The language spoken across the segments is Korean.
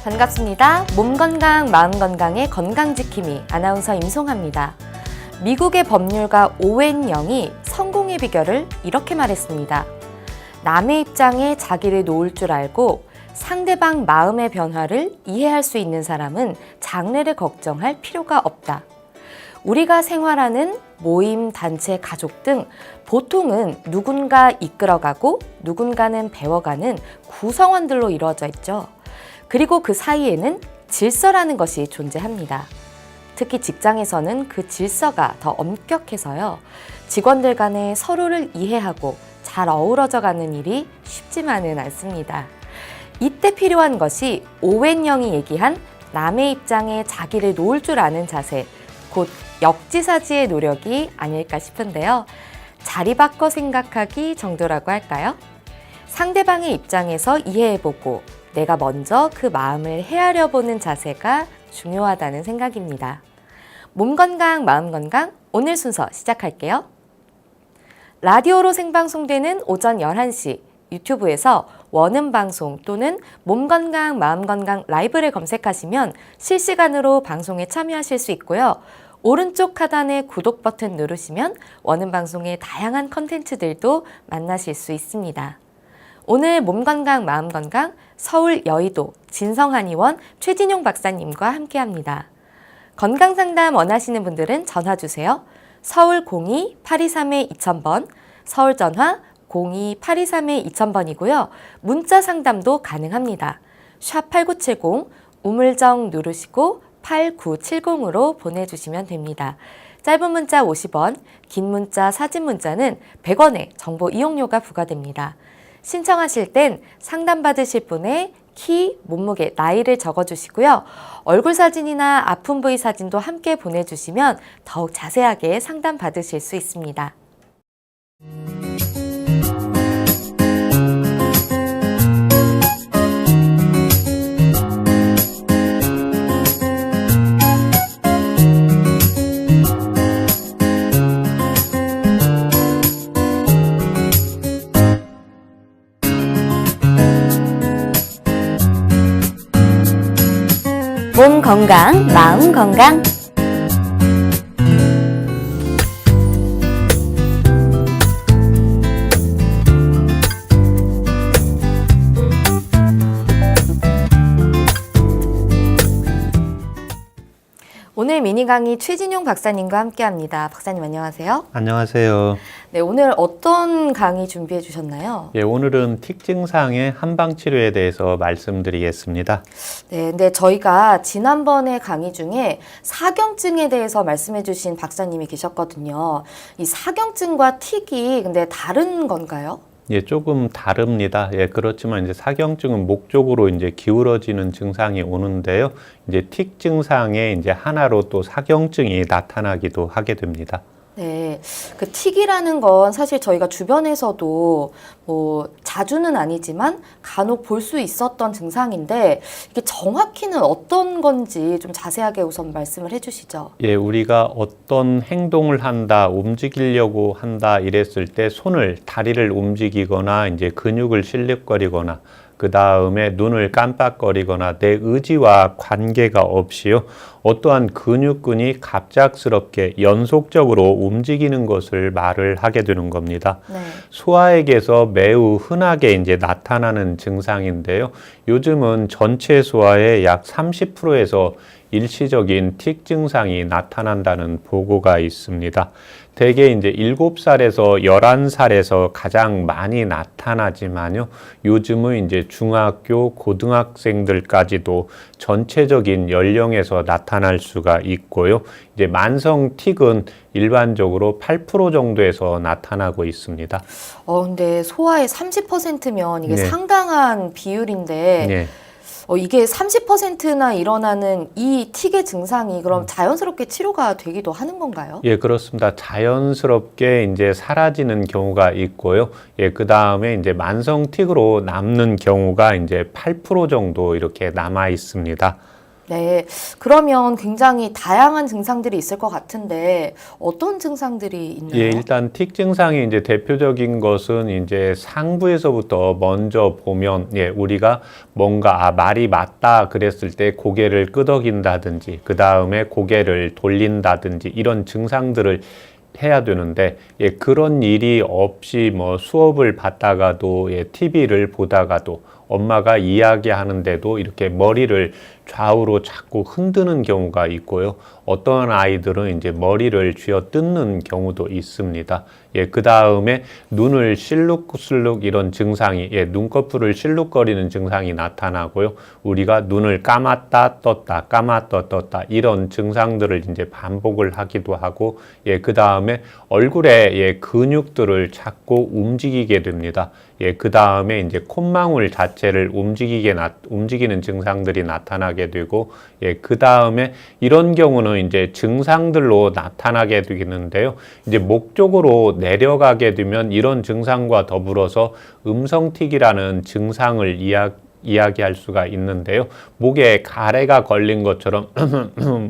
반갑습니다. 몸 건강, 마음 건강의 건강지킴이 아나운서 임송아입니다. 미국의 법률가 오웬 영이 성공의 비결을 이렇게 말했습니다. 남의 입장에 자기를 놓을 줄 알고 상대방 마음의 변화를 이해할 수 있는 사람은 장래를 걱정할 필요가 없다. 우리가 생활하는 모임, 단체, 가족 등 보통은 누군가 이끌어가고 누군가는 배워가는 구성원들로 이루어져 있죠. 그리고 그 사이에는 질서라는 것이 존재합니다. 특히 직장에서는 그 질서가 더 엄격해서요. 직원들 간에 서로를 이해하고 잘 어우러져 가는 일이 쉽지만은 않습니다. 이때 필요한 것이 오웬 영이 얘기한 남의 입장에 자기를 놓을 줄 아는 자세, 곧 역지사지의 노력이 아닐까 싶은데요. 자리 바꿔 생각하기 정도라고 할까요? 상대방의 입장에서 이해해보고 내가 먼저 그 마음을 헤아려 보는 자세가 중요하다는 생각입니다. 몸 건강, 마음 건강, 오늘 순서 시작할게요. 라디오로 생방송되는 오전 11시, 유튜브에서 원음 방송 또는 몸 건강, 마음 건강 라이브를 검색하시면 실시간으로 방송에 참여하실 수 있고요. 오른쪽 하단에 구독 버튼 누르시면 원음 방송의 다양한 컨텐츠들도 만나실 수 있습니다. 오늘 몸 건강, 마음 건강, 서울 여의도 진성한의원 최진용 박사님과 함께합니다. 건강 상담 원하시는 분들은 전화 주세요. 서울 02-823-2000번, 서울 전화 02-823-2000번이고요. 문자 상담도 가능합니다. 샵 8970 우물정 누르시고 8970으로 보내주시면 됩니다. 짧은 문자 50원, 긴 문자, 사진 문자는 100원의 정보 이용료가 부과됩니다. 신청하실 땐 상담받으실 분의 키, 몸무게, 나이를 적어주시고요. 얼굴 사진이나 아픈 부위 사진도 함께 보내주시면 더욱 자세하게 상담받으실 수 있습니다. 몸 건강, 마음 건강. 오늘 미니 강의 최진용 박사님과 함께합니다. 박사님 안녕하세요. 안녕하세요. 네, 오늘 어떤 강의 준비해 주셨나요? 예, 오늘은 틱 증상의 한방 치료에 대해서 말씀드리겠습니다. 네, 근데 저희가 지난번에 강의 중에 사경증에 대해서 말씀해 주신 박사님이 계셨거든요. 이 사경증과 틱이 근데 다른 건가요? 예, 조금 다릅니다. 예, 그렇지만 이제 사경증은 목 쪽으로 이제 기울어지는 증상이 오는데요. 이제 틱 증상의 이제 하나로 또 사경증이 나타나기도 하게 됩니다. 네, 그 틱이라는 건 사실 저희가 주변에서도 뭐 자주는 아니지만 간혹 볼 수 있었던 증상인데 이게 정확히는 어떤 건지 좀 자세하게 우선 말씀을 해주시죠. 예, 우리가 어떤 행동을 한다, 움직이려고 한다 이랬을 때 손을, 다리를 움직이거나 이제 근육을 실립거리거나 그 다음에 눈을 깜빡거리거나 내 의지와 관계가 없이요. 어떠한 근육근이 갑작스럽게 연속적으로 움직이는 것을 말을 하게 되는 겁니다. 네. 소아에게서 매우 흔하게 이제 나타나는 증상인데요. 요즘은 전체 소아의 약 30%에서 일시적인 틱 증상이 나타난다는 보고가 있습니다. 대개 이제 7살에서 11살에서 가장 많이 나타나지만요. 요즘은 이제 중학교, 고등학생들까지도 전체적인 연령에서 나타날 수가 있고요. 이제 만성 틱은 일반적으로 8% 정도에서 나타나고 있습니다. 근데 소아의 30%면 이게 네. 상당한 비율인데 네. 이게 30%나 일어나는 이 틱의 증상이 그럼 자연스럽게 치료가 되기도 하는 건가요? 예, 그렇습니다. 자연스럽게 이제 사라지는 경우가 있고요. 예, 그 다음에 이제 만성 틱으로 남는 경우가 이제 8% 정도 이렇게 남아 있습니다. 네, 그러면 굉장히 다양한 증상들이 있을 것 같은데 어떤 증상들이 있나요? 예, 일단 틱 증상이 이제 대표적인 것은 이제 상부에서부터 먼저 보면 우리가 뭔가 말이 맞다 그랬을 때 고개를 끄덕인다든지 그 다음에 고개를 돌린다든지 이런 증상들을 해야 되는데 그런 일이 없이 뭐 수업을 받다가도 TV를 보다가도 엄마가 이야기하는데도 이렇게 머리를 좌우로 자꾸 흔드는 경우가 있고요. 어떤 아이들은 이제 머리를 쥐어뜯는 경우도 있습니다. 그 다음에 눈을 실룩실룩 이런 증상이, 눈꺼풀을 실룩거리는 증상이 나타나고요. 우리가 눈을 감았다 떴다, 감았다 떴다 이런 증상들을 이제 반복을 하기도 하고, 그 다음에 얼굴에 근육들을 자꾸 움직이게 됩니다. 그 다음에 이제 콧망울 자체를 움직이는 증상들이 나타나게 되고, 그 다음에 이런 경우는 이제 증상들로 나타나게 되겠는데요. 이제 목 쪽으로 내려가게 되면 이런 증상과 더불어서 음성틱이라는 증상을 이야기할 수가 있는데요. 목에 가래가 걸린 것처럼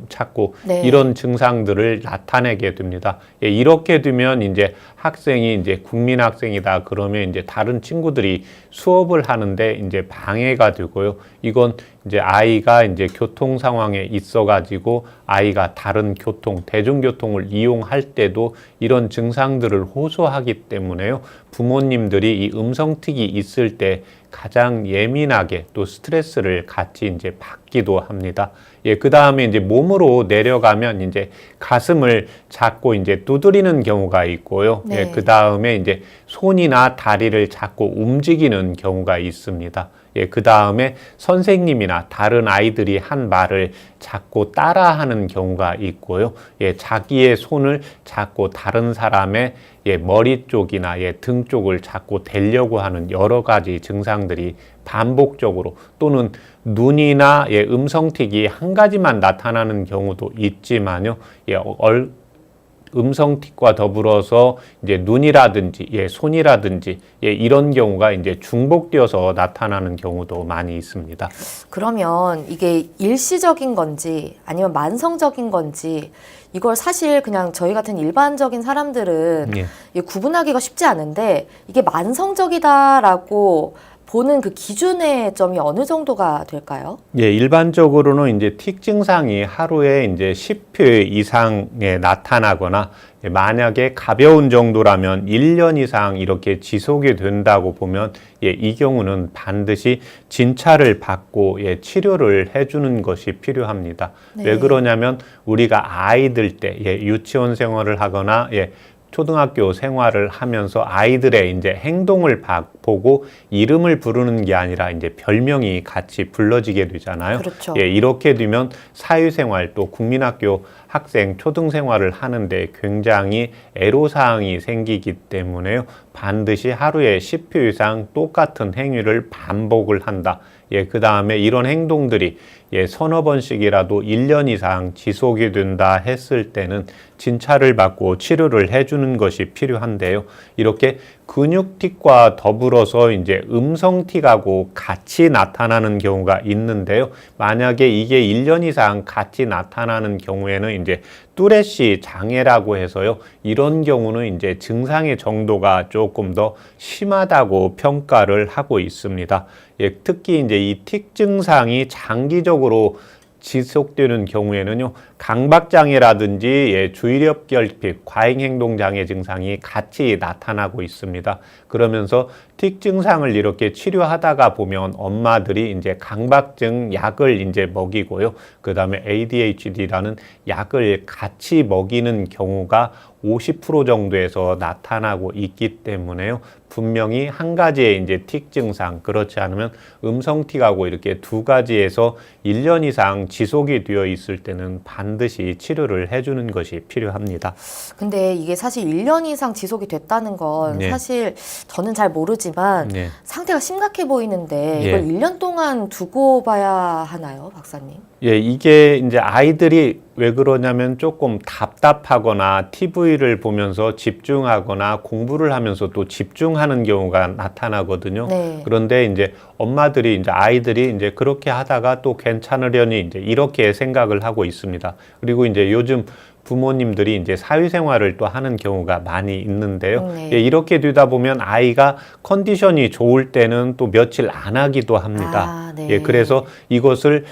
자꾸 네. 이런 증상들을 나타내게 됩니다. 이렇게 되면 이제 학생이 이제 국민학생이다 그러면 이제 다른 친구들이 수업을 하는데 이제 방해가 되고요. 이건 이제 아이가 이제 교통 상황에 있어 가지고 아이가 다른 대중교통을 이용할 때도 이런 증상들을 호소하기 때문에요. 부모님들이 이 음성틱이 있을 때 가장 예민하게 또 스트레스를 같이 이제 받기도 합니다. 그 다음에 이제 몸으로 내려가면 이제 가슴을 잡고 이제 두드리는 경우가 있고요. 네. 그 다음에 이제 손이나 다리를 자꾸 움직이는 경우가 있습니다. 그 다음에 선생님이나 다른 아이들이 한 말을 자꾸 따라하는 경우가 있고요. 자기의 손을 자꾸 다른 사람의 머리 쪽이나 등 쪽을 자꾸 대려고 하는 여러 가지 증상들이 반복적으로 또는 눈이나 음성틱이 한 가지만 나타나는 경우도 있지만요. 음성틱과 더불어서 이제 눈이라든지 손이라든지 이런 경우가 이제 중복되어서 나타나는 경우도 많이 있습니다. 그러면 이게 일시적인 건지 아니면 만성적인 건지 이걸 사실 그냥 저희 같은 일반적인 사람들은 이게 구분하기가 쉽지 않은데 이게 만성적이다라고 보는 그 기준의 점이 어느 정도가 될까요? 일반적으로는 이제 틱 증상이 하루에 이제 10회 이상에 나타나거나 만약에 가벼운 정도라면 1년 이상 이렇게 지속이 된다고 보면 이 경우는 반드시 진찰을 받고 치료를 해주는 것이 필요합니다. 네. 왜 그러냐면 우리가 아이들 때 유치원 생활을 하거나 초등학교 생활을 하면서 아이들의 이제 행동을 보고 이름을 부르는 게 아니라 이제 별명이 같이 불러지게 되잖아요. 그렇죠. 이렇게 되면 사회생활 또 국민학교 학생 초등생활을 하는데 굉장히 애로사항이 생기기 때문에요. 반드시 하루에 10회 이상 똑같은 행위를 반복을 한다. 그 다음에 이런 행동들이 서너 번씩이라도 1년 이상 지속이 된다 했을 때는 진찰을 받고 치료를 해주는 것이 필요한데요. 이렇게 근육틱과 더불어서 이제 음성틱하고 같이 나타나는 경우가 있는데요. 만약에 이게 1년 이상 같이 나타나는 경우에는 이제 뚜레시 장애라고 해서요. 이런 경우는 이제 증상의 정도가 조금 더 심하다고 평가를 하고 있습니다. 특히 이제 이 틱 증상이 장기적으로 지속되는 경우에는요, 강박장애라든지 주의력 결핍, 과잉행동장애 증상이 같이 나타나고 있습니다. 그러면서 틱 증상을 이렇게 치료하다가 보면 엄마들이 이제 강박증 약을 이제 먹이고요. 그 다음에 ADHD라는 약을 같이 먹이는 경우가 50% 정도에서 나타나고 있기 때문에요. 분명히 한 가지의 이제 틱 증상, 그렇지 않으면 음성틱하고 이렇게 두 가지에서 1년 이상 지속이 되어 있을 때는 반드시 치료를 해주는 것이 필요합니다. 근데 이게 사실 1년 이상 지속이 됐다는 건 사실 저는 잘 모르지만 하셨지만 네. 상태가 심각해 보이는데 예. 이걸 1년 동안 두고 봐야 하나요, 박사님? 예, 이게 이제 아이들이 왜 그러냐면 조금 답답하거나 TV를 보면서 집중하거나 공부를 하면서 또 집중하는 경우가 나타나거든요. 네. 그런데 이제 엄마들이 이제 아이들이 이제 그렇게 하다가 또 괜찮으려니 이제 이렇게 생각을 하고 있습니다. 그리고 이제 요즘 부모님들이 이제 사회생활을 또 하는 경우가 많이 있는데요. 네. 예, 이렇게 되다 보면 아이가 컨디션이 좋을 때는 또 며칠 안 하기도 합니다. 아, 네. 예, 그래서 이것을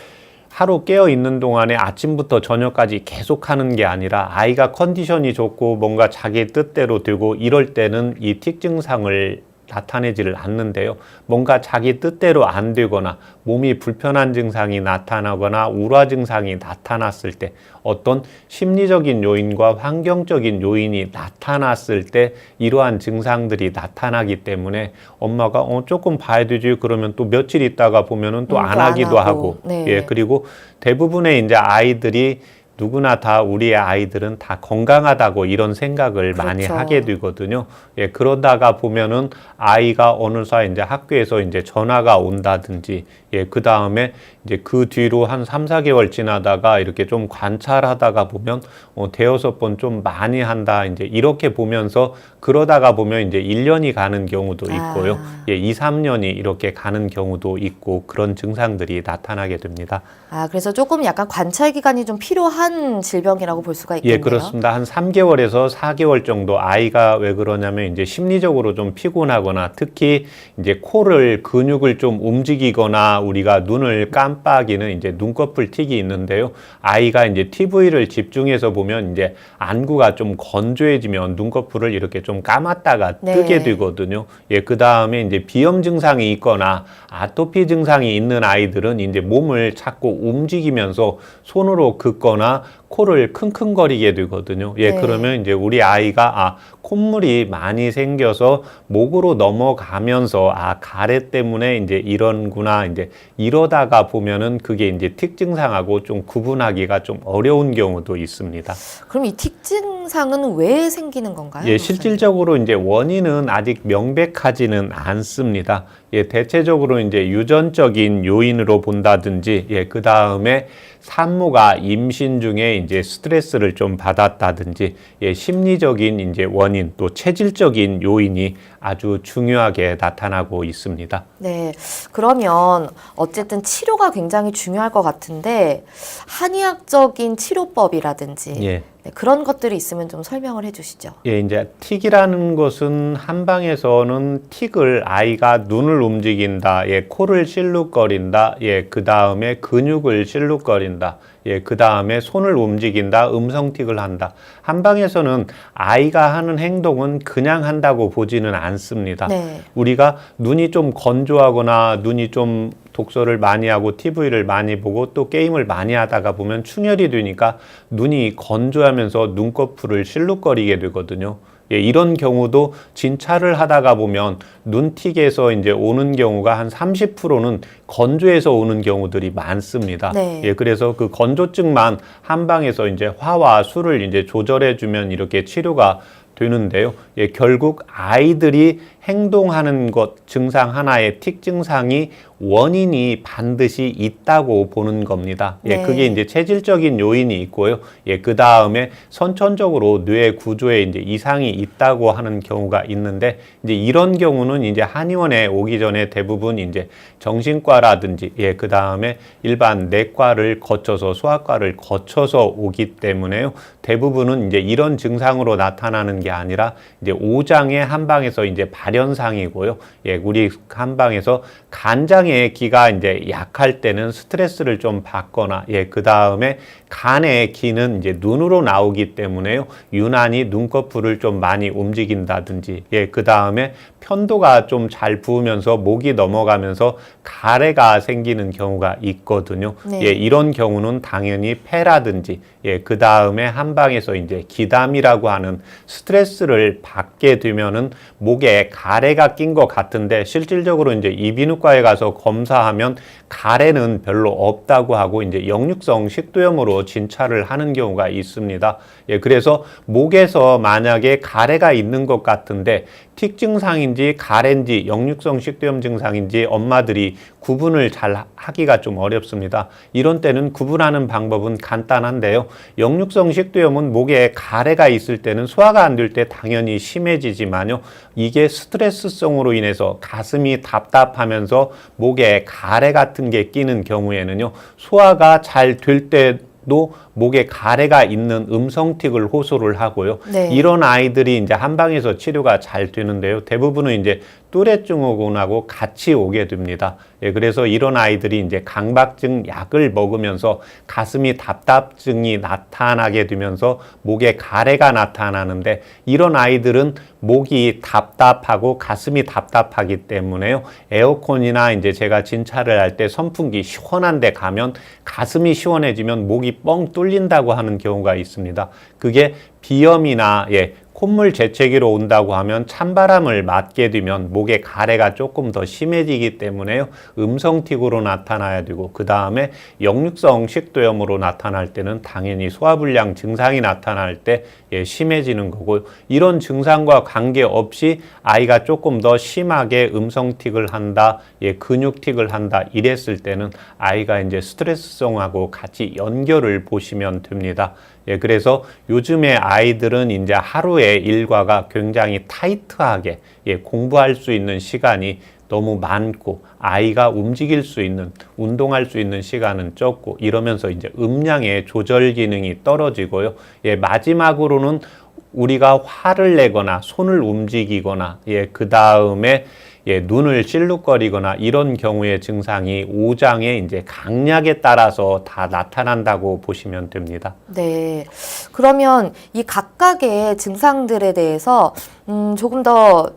하루 깨어 있는 동안에 아침부터 저녁까지 계속 하는 게 아니라 아이가 컨디션이 좋고 뭔가 자기 뜻대로 되고 이럴 때는 이 틱 증상을 나타내지를 않는데요. 뭔가 자기 뜻대로 안 되거나 몸이 불편한 증상이 나타나거나 우라 증상이 나타났을 때 어떤 심리적인 요인과 환경적인 요인이 나타났을 때 이러한 증상들이 나타나기 때문에 엄마가 조금 봐야 되지 그러면 또 며칠 있다가 보면은 또 안 하기도 하고 네. 예, 그리고 대부분의 이제 아이들이 누구나 다 우리의 아이들은 다 건강하다고 이런 생각을 그렇죠. 많이 하게 되거든요. 예, 그러다가 보면은 아이가 어느 사이 이제 학교에서 이제 전화가 온다든지, 예, 그 다음에 이제 그 뒤로 한 3, 4개월 지나다가 이렇게 좀 관찰하다가 보면 대여섯 번 좀 많이 한다. 이제 이렇게 보면서 그러다가 보면 이제 1년이 가는 경우도 있고요. 예, 2, 3년이 이렇게 가는 경우도 있고 그런 증상들이 나타나게 됩니다. 아, 그래서 조금 약간 관찰 기간이 좀 필요한 질병이라고 볼 수가 있겠네요. 예, 그렇습니다. 한 3개월에서 4개월 정도 아이가 왜 그러냐면 이제 심리적으로 좀 피곤하거나 특히 이제 코를 근육을 좀 움직이거나 우리가 눈을 깜빡이는 이제 눈꺼풀 틱이 있는데요. 아이가 이제 TV를 집중해서 보면 이제 안구가 좀 건조해지면 눈꺼풀을 이렇게 좀 감았다가 네. 뜨게 되거든요. 예, 그 다음에 이제 비염 증상이 있거나 아토피 증상이 있는 아이들은 이제 몸을 자꾸 움직이면서 손으로 긋거나 코를 킁킁거리게 되거든요. 예, 네. 그러면 이제 우리 아이가 콧물이 많이 생겨서 목으로 넘어가면서 가래 때문에 이제 이런구나 이제 이러다가 보면은 그게 이제 틱 증상하고 좀 구분하기가 좀 어려운 경우도 있습니다. 그럼 이 틱 증상은 왜 생기는 건가요? 예, 실질적으로 이제 원인은 아직 명백하지는 않습니다. 예, 대체적으로 이제 유전적인 요인으로 본다든지, 예, 그 다음에 산모가 임신 중에 이제 스트레스를 좀 받았다든지, 예, 심리적인 이제 원인 또 체질적인 요인이 아주 중요하게 나타나고 있습니다. 네, 그러면 어쨌든 치료가 굉장히 중요할 것 같은데 한의학적인 치료법이라든지 예. 네, 그런 것들이 있으면 좀 설명을 해주시죠. 예, 이제 틱이라는 것은 한방에서는 틱을 아이가 눈을 움직인다, 예, 코를 실룩거린다, 예, 그 다음에 근육을 실룩거린다, 예, 그 다음에 손을 움직인다, 음성틱을 한다. 한방에서는 아이가 하는 행동은 그냥 한다고 보지는 않습니다. 네. 우리가 눈이 좀 건조하거나 눈이 좀 독서를 많이 하고 TV를 많이 보고 또 게임을 많이 하다가 보면 충혈이 되니까 눈이 건조하면서 눈꺼풀을 실룩거리게 되거든요. 예, 이런 경우도 진찰을 하다가 보면 눈틱에서 이제 오는 경우가 한 30%는 건조해서 오는 경우들이 많습니다. 네. 예, 그래서 그 건조증만 한방에서 이제 화와 술을 이제 조절해주면 이렇게 치료가 되는데요. 예, 결국 아이들이 행동하는 것 증상 하나의 틱 증상이 원인이 반드시 있다고 보는 겁니다. 예, 네. 그게 이제 체질적인 요인이 있고요. 예, 그 다음에 선천적으로 뇌 구조에 이제 이상이 있다고 하는 경우가 있는데 이제 이런 경우는 이제 한의원에 오기 전에 대부분 이제 정신과라든지 예, 그 다음에 일반 내과를 거쳐서 소아과를 거쳐서 오기 때문에요. 대부분은 이제 이런 증상으로 나타나는 게 아니라 이제 오장의 한방에서 이제 발현상이고요. 예, 우리 한방에서 간장의 기가 이제 약할 때는 스트레스를 좀 받거나 예, 그 다음에 간의 기는 이제 눈으로 나오기 때문에요. 유난히 눈꺼풀을 좀 많이 움직인다든지 예, 그 다음에 편도가 좀 잘 부으면서 목이 넘어가면서 가래가 생기는 경우가 있거든요. 네. 예, 이런 경우는 당연히 폐라든지 예, 그 다음에 한방에서 이제 기담이라고 하는 스트레스를 받게 되면은 목에 가래가 낀 것 같은데 실질적으로 이제 이비인후과에 가서 검사하면 가래는 별로 없다고 하고 이제 역류성 식도염으로 진찰을 하는 경우가 있습니다. 예, 그래서 목에서 만약에 가래가 있는 것 같은데 틱 증상인지 가래인지 역류성 식도염 증상인지 엄마들이 구분을 잘 하기가 좀 어렵습니다. 이런 때는 구분하는 방법은 간단한데요. 역류성 식도염은 목에 가래가 있을 때는 소화가 안 될 때 당연히 심해지지만요. 이게 스트레스성으로 인해서 가슴이 답답하면서 목에 가래 같은 게 끼는 경우에는요. 소화가 잘 될 때도 목에 가래가 있는 음성틱을 호소를 하고요. 네. 이런 아이들이 이제 한방에서 치료가 잘 되는데요. 대부분은 이제 뚜레 증후군하고 같이 오게 됩니다. 예, 그래서 이런 아이들이 이제 강박증 약을 먹으면서 가슴이 답답증이 나타나게 되면서 목에 가래가 나타나는데 이런 아이들은 목이 답답하고 가슴이 답답하기 때문에요. 에어컨이나 이제 제가 진찰을 할 때 선풍기 시원한 데 가면 가슴이 시원해지면 목이 뻥 뚫린다고 하는 경우가 있습니다. 그게 비염이나 콧물 재채기로 온다고 하면 찬바람을 맞게 되면 목에 가래가 조금 더 심해지기 때문에요. 음성틱으로 나타나야 되고 그 다음에 역류성 식도염으로 나타날 때는 당연히 소화불량 증상이 나타날 때 심해지는 거고 이런 증상과 관계없이 아이가 조금 더 심하게 음성틱을 한다, 근육틱을 한다 이랬을 때는 아이가 이제 스트레스성하고 같이 연결을 보시면 됩니다. 그래서 요즘에 아이들은 이제 하루에 일과가 굉장히 타이트하게 공부할 수 있는 시간이 너무 많고 아이가 움직일 수 있는, 운동할 수 있는 시간은 적고 이러면서 이제 음량의 조절 기능이 떨어지고요. 마지막으로는 우리가 화를 내거나 손을 움직이거나 그 다음에 눈을 찔룩거리거나 이런 경우의 증상이 오장의 이제 강약에 따라서 다 나타난다고 보시면 됩니다. 네. 그러면 이 각각의 증상들에 대해서 조금 더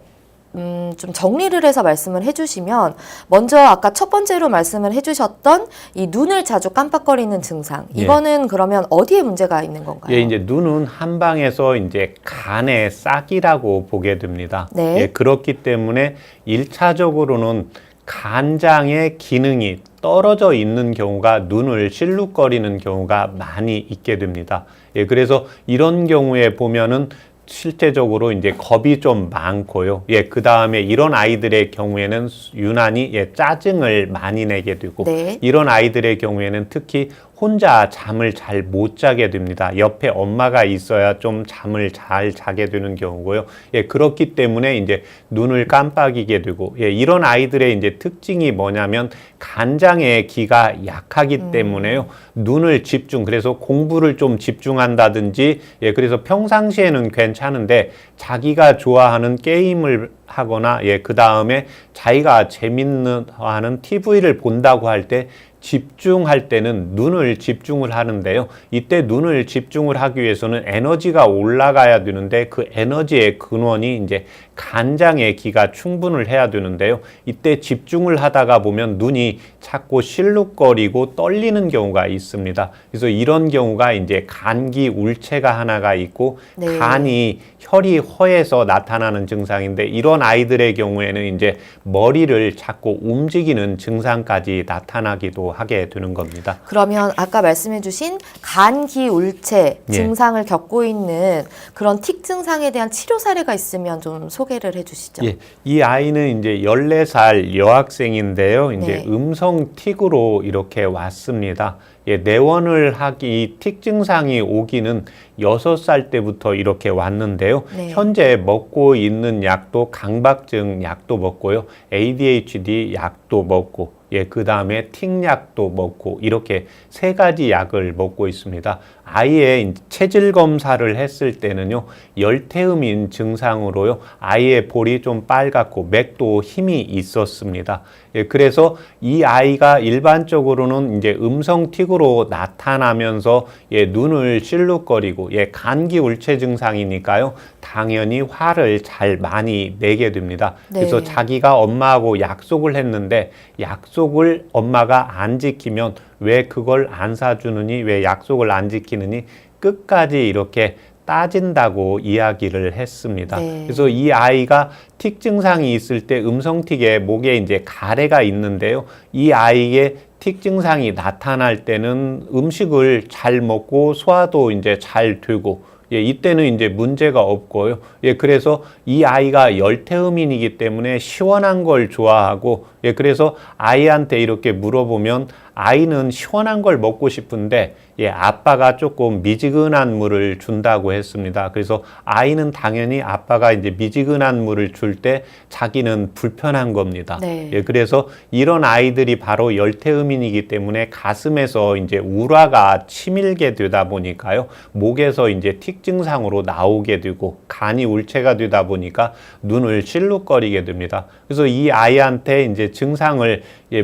좀 정리를 해서 말씀을 해주시면 먼저 아까 첫 번째로 말씀을 해주셨던 이 눈을 자주 깜빡거리는 증상 이거는 그러면 어디에 문제가 있는 건가요? 이제 눈은 한방에서 이제 간의 싹이라고 보게 됩니다. 네. 그렇기 때문에 1차적으로는 간장의 기능이 떨어져 있는 경우가 눈을 실룩거리는 경우가 많이 있게 됩니다. 그래서 이런 경우에 보면은 실제적으로 이제 겁이 좀 많고요. 그 다음에 이런 아이들의 경우에는 유난히 짜증을 많이 내게 되고 이런 아이들의 경우에는 특히 혼자 잠을 잘 못 자게 됩니다. 옆에 엄마가 있어야 좀 잠을 잘 자게 되는 경우고요. 그렇기 때문에 이제 눈을 깜빡이게 되고 이런 아이들의 이제 특징이 뭐냐면 간장의 기가 약하기 때문에요. 눈을 그래서 공부를 좀 집중한다든지 그래서 평상시에는 괜찮은데 자기가 좋아하는 게임을 하거나 그 다음에 자기가 재밌는 하는 TV를 본다고 할 때 집중할 때는 눈을 집중을 하는데요. 이때 눈을 집중을 하기 위해서는 에너지가 올라가야 되는데 그 에너지의 근원이 이제 간장의 기가 충분을 해야 되는데요. 이때 집중을 하다가 보면 눈이 자꾸 실룩거리고 떨리는 경우가 있습니다. 그래서 이런 경우가 이제 간기 울체가 하나가 있고 간이 혈이 허해서 나타나는 증상인데 이런 아이들의 경우에는 이제 머리를 자꾸 움직이는 증상까지 나타나기도 하게 되는 겁니다. 그러면 아까 말씀해주신 간기울체 증상을 겪고 있는 그런 틱 증상에 대한 치료 사례가 있으면 좀 소개를 해주시죠. 이 아이는 이제 14살 여학생인데요. 이제 음성 틱으로 이렇게 왔습니다. 내원을 하기 틱 증상이 오기는 6살 때부터 이렇게 왔는데요. 현재 먹고 있는 약도 강박증 약도 먹고요. ADHD 약도 먹고 그 다음에 틱약도 먹고 이렇게 3가지 약을 먹고 있습니다. 아이의 체질 검사를 했을 때는요, 열태음인 증상으로요, 아이의 볼이 좀 빨갛고 맥도 힘이 있었습니다. 그래서 이 아이가 일반적으로는 이제 음성틱으로 나타나면서 눈을 실룩거리고 간기 울체 증상이니까요, 당연히 화를 잘 많이 내게 됩니다. 그래서 자기가 엄마하고 약속을 했는데 약속을 엄마가 안 지키면 왜 그걸 안 사주느니, 왜 약속을 안 지키느니 끝까지 이렇게 따진다고 이야기를 했습니다. 네. 그래서 이 아이가 틱 증상이 있을 때 음성틱에 목에 이제 가래가 있는데요. 이 아이의 틱 증상이 나타날 때는 음식을 잘 먹고 소화도 이제 잘 되고, 예, 이때는 이제 문제가 없고요. 예, 그래서 이 아이가 열태음인이기 때문에 시원한 걸 좋아하고, 예, 그래서 아이한테 이렇게 물어보면 아이는 시원한 걸 먹고 싶은데, 예, 아빠가 조금 미지근한 물을 준다고 했습니다. 그래서 아이는 당연히 아빠가 이제 미지근한 물을 줄 때 자기는 불편한 겁니다. 네. 예, 그래서 이런 아이들이 바로 열태음인이기 때문에 가슴에서 이제 우라가 치밀게 되다 보니까요, 목에서 이제 틱 증상으로 나오게 되고 간이 울체가 되다 보니까 눈을 실룩거리게 됩니다. 그래서 이 아이한테 이제 증상을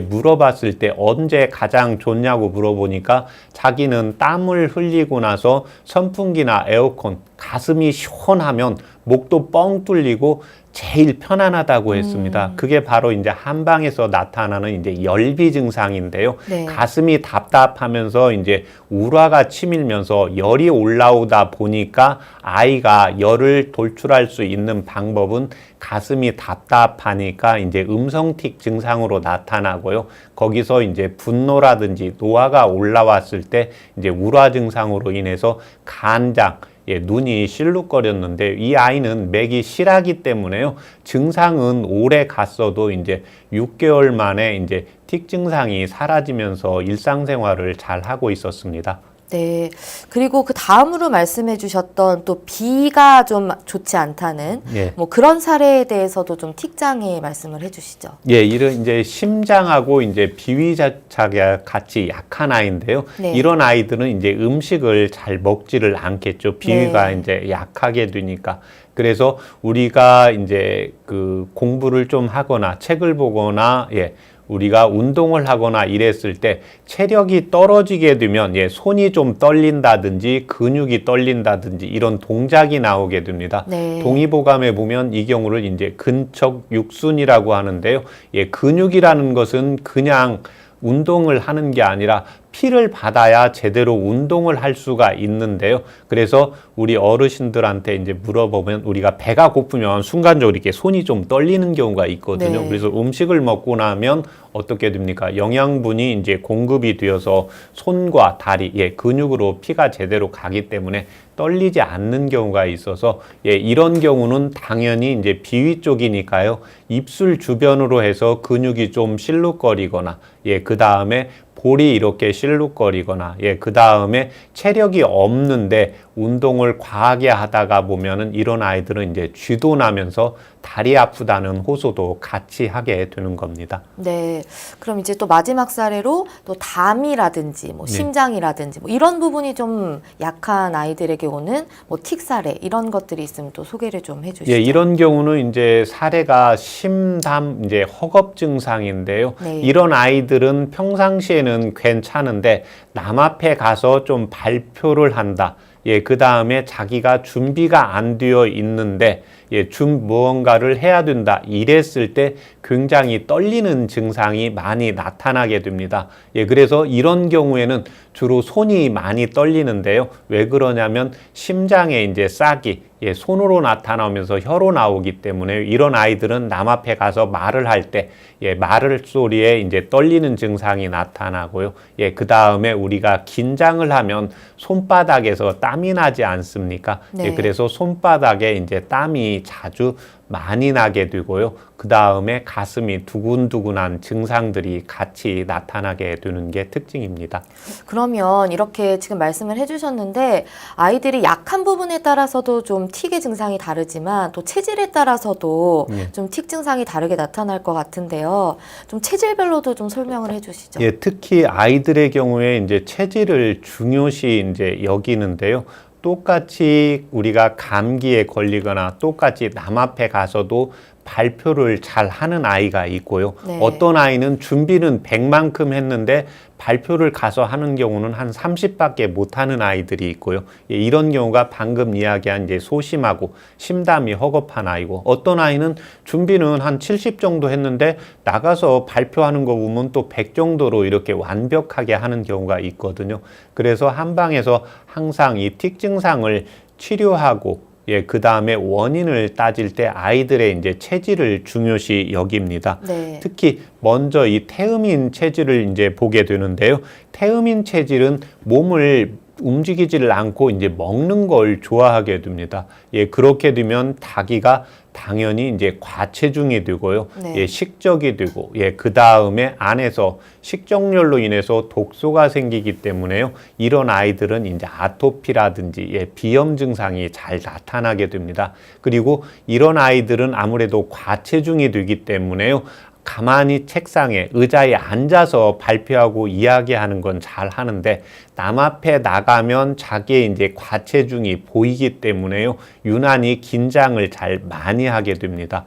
물어봤을 때 언제 가장 좋냐고 물어보니까 자기는 땀을 흘리고 나서 선풍기나 에어컨, 가슴이 시원하면 목도 뻥 뚫리고 제일 편안하다고 했습니다. 그게 바로 이제 한방에서 나타나는 이제 열비 증상인데요. 네. 가슴이 답답하면서 이제 우라가 치밀면서 열이 올라오다 보니까 아이가 열을 돌출할 수 있는 방법은 가슴이 답답하니까 이제 음성틱 증상으로 나타나고요. 거기서 이제 분노라든지 노화가 올라왔을 때 이제 우라 증상으로 인해서 간장, 예, 눈이 실룩거렸는데 이 아이는 맥이 실하기 때문에요. 증상은 오래 갔어도 이제 6개월 만에 이제 틱 증상이 사라지면서 일상생활을 잘 하고 있었습니다. 네. 그리고 그 다음으로 말씀해 주셨던 또 비가 좀 좋지 않다는 예. 뭐 그런 사례에 대해서도 좀 틱장애 말씀을 해 주시죠. 예, 이런 이제 심장하고 이제 비위자차가 같이 약한 아이인데요. 네. 이런 아이들은 이제 음식을 잘 먹지를 않겠죠. 비위가 네. 이제 약하게 되니까. 그래서 우리가 이제 그 공부를 좀 하거나 책을 보거나, 예, 우리가 운동을 하거나 이랬을 때 체력이 떨어지게 되면, 예, 손이 좀 떨린다든지 근육이 떨린다든지 이런 동작이 나오게 됩니다. 네. 동의보감에 보면 이 경우를 이제 근척육순이라고 하는데요. 예, 근육이라는 것은 그냥 운동을 하는 게 아니라 피를 받아야 제대로 운동을 할 수가 있는데요. 그래서 우리 어르신들한테 이제 물어보면 우리가 배가 고프면 순간적으로 이렇게 손이 좀 떨리는 경우가 있거든요. 네. 그래서 음식을 먹고 나면 어떻게 됩니까? 영양분이 이제 공급이 되어서 손과 다리, 예, 근육으로 피가 제대로 가기 때문에 떨리지 않는 경우가 있어서, 예, 이런 경우는 당연히 이제 비위 쪽이니까요. 입술 주변으로 해서 근육이 좀 실룩거리거나, 예, 그 다음에 볼이 이렇게 실룩거리거나, 예, 그 다음에 체력이 없는데 운동을 과하게 하다가 보면은 이런 아이들은 이제 쥐도 나면서 다리 아프다는 호소도 같이 하게 되는 겁니다. 네. 그럼 이제 또 마지막 사례로 또 담이라든지 뭐 네. 심장이라든지 뭐 이런 부분이 좀 약한 아이들에게 오는 뭐 틱 사례 이런 것들이 있으면 또 소개를 좀 해주시죠. 예, 이런 경우는 이제 사례가 심담 이제 허겁 증상인데요. 네. 이런 아이들은 평상시에는 괜찮은데 남 앞에 가서 좀 발표를 한다. 예, 그 다음에 자기가 준비가 안 되어 있는데, 예, 무언가를 해야 된다. 이랬을 때 굉장히 떨리는 증상이 많이 나타나게 됩니다. 예, 그래서 이런 경우에는 주로 손이 많이 떨리는데요. 왜 그러냐면 심장에 이제 싹이, 예, 손으로 나타나면서 혀로 나오기 때문에 이런 아이들은 남 앞에 가서 말을 할 때, 예, 말을 소리에 이제 떨리는 증상이 나타나고요. 예, 그 다음에 우리가 긴장을 하면 손바닥에서 땀이 나지 않습니까? 네. 예, 그래서 손바닥에 이제 땀이 자주 많이 나게 되고요. 그 다음에 가슴이 두근두근한 증상들이 같이 나타나게 되는 게 특징입니다. 그러면 이렇게 지금 말씀을 해주셨는데 아이들이 약한 부분에 따라서도 좀 틱의 증상이 다르지만 또 체질에 따라서도 네. 좀 틱 증상이 다르게 나타날 것 같은데요. 좀 체질별로도 좀 설명을 해주시죠. 예, 특히 아이들의 경우에 이제 체질을 중요시 이제 여기는데요. 똑같이 우리가 감기에 걸리거나 똑같이 남 앞에 가서도 발표를 잘 하는 아이가 있고요. 네. 어떤 아이는 준비는 100만큼 했는데 발표를 가서 하는 경우는 한 30밖에 못하는 아이들이 있고요. 예, 이런 경우가 방금 이야기한 이제 소심하고 심담이 허겁한 아이고, 어떤 아이는 준비는 한 70 정도 했는데 나가서 발표하는 거 보면 또 100 정도로 이렇게 완벽하게 하는 경우가 있거든요. 그래서 한방에서 항상 이 틱 증상을 치료하고 그 다음에 원인을 따질 때 아이들의 이제 체질을 중요시 여깁니다. 네. 특히 먼저 이 태음인 체질을 이제 보게 되는데요. 태음인 체질은 몸을 움직이지를 않고 이제 먹는 걸 좋아하게 됩니다. 그렇게 되면 닭이가 당연히 이제 과체중이 되고요. 네. 식적이 되고, 그 다음에 안에서 식정열로 인해서 독소가 생기기 때문에요. 이런 아이들은 이제 아토피라든지 비염 증상이 잘 나타나게 됩니다. 그리고 이런 아이들은 아무래도 과체중이 되기 때문에요. 가만히 책상에 의자에 앉아서 발표하고 이야기하는 건 잘 하는데 남 앞에 나가면 자기의 이제 과체중이 보이기 때문에요. 유난히 긴장을 잘 많이 하게 됩니다.